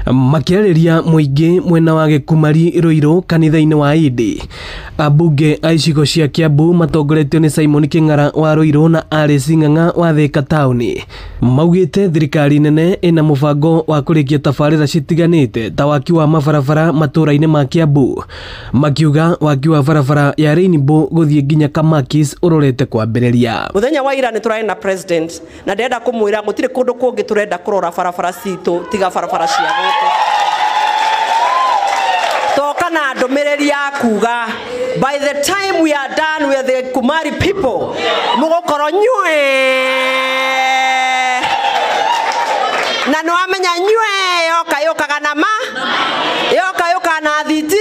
Makiarĩria muingi mwena wa Gĩkumari Ruiru kanitha-inĩ wa Indi. Ambunge a icigo cia Kiambu matongoretio ni Simon King'ara wa Ruiru na Alice Ng'ang'a wa Thika Town maugite thirikari nene ina mubango wa kurikia tabarĩra citiganite ta waki wa mabarabara matũra-inĩ ma Kiambu. Makiuga waki wa barabara ya Rainbow guthie nginya Kamakis urorete kwambĩrĩria. Muthenya wa ira ni tũrarĩ na president na ndenda kũmwĩra gũtirĩ kũndũ kũngĩ tũrenda kũrora barabara citũ tiga barabara cia gũkũ. Toka na ndũmĩrĩri ya kuga by the time we are done with the Kumari people mũgũkorwo nyue na no amenya nyue yokaga na ma yoka na thiti.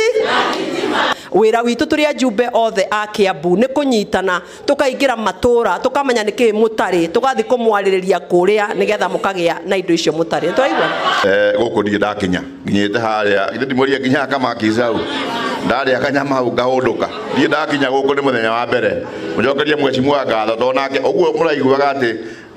Wira witu turi ajumbe othe a Kiambu ni kunyitana tukaingira matura tukamenya niki mutari tugathi kumwaririria kuria nigetha mukagia na indo icio mutari twaigua guku ndi ndakinya nginyite haria ndi muria nginya Kamakis hau ndari akanyama hau ngahunduka ndi ndakinya guku ni muthenya wa mbere mujokerie mwecimu ngatho tonake uguo muraiguaga ati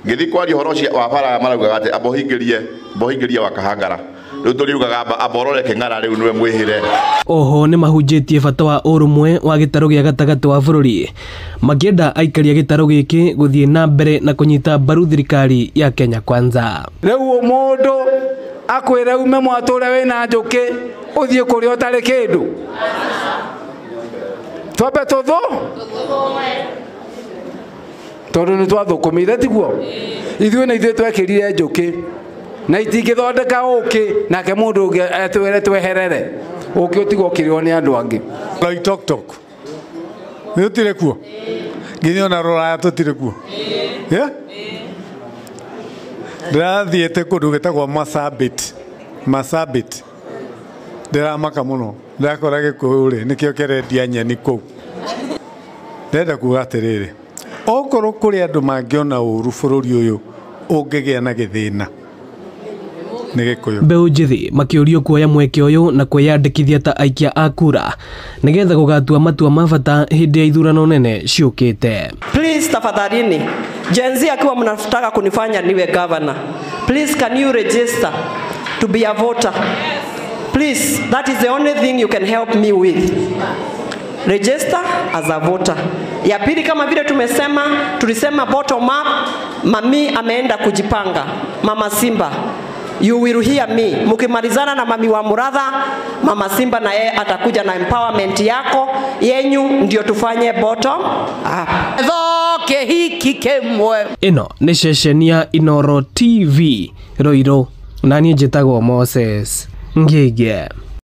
ngithi kwari horo cia wa bara maraugaga ati abohingirie wakahangara riu turiugaga aborore King'ara riu niwe mwihire. Oho ni mahunjitie bata wa urumwe wa gitaro gia gatagati wa bururi makienda aikaria gitaro giki guthie na mbere na kunyita mbaru thirikari ya Kenya Kwanza. Riu mundu akwire ume mwature wina njuki uthie kuria utari kindu twabe tuthu tondu ni twathukumire tiguo ithuĩ na ithuĩ twekirire njuki na itingithondeka uki nake mundu ungi etwire tweherere uki utigo kirio ni andu angi ngai tok ni utire kuo nginya na rora tutire kuo ndathiĩte kũndũ gĩtagwo Masabit ndiramaka muno ndakora Gĩkũyũ nikĩo kĩrendia nyeni kũu. Ndenda kuga atĩrĩrĩ okorwo kũrĩ andũ mangĩona ũru bũrũri ũyũ ũngĩgĩa na gĩthĩna nĩ Gĩkũyũ. Mbeũ njithi makiũrio kuoya mweke ũyũ na kwĩyandĩkithia ta aikia a kura nigetha gũgatua matua ma bata hĩndĩ ya ithurano nene ciũkĩte. Please tafadhalini Gen Z akiwa mnataka kunifanya niwe governor, please can you register to be a voter? Please, that is the only thing you can help me with. Register as a voter. Ya pili kama vile tulisema bottom up, mami ameenda kujipanga. Mama Simba, you will hear me. Mukimalizana na mami wa Muratha, Mama Simba na yeye atakuja na empowerment yako yenyu ndio tufanye bottom up. Thoke hiki kemwe. Ino ni ceceni ya Inooro TV Ruiru na niĩ njĩtagwo Moses Ngĩgĩ.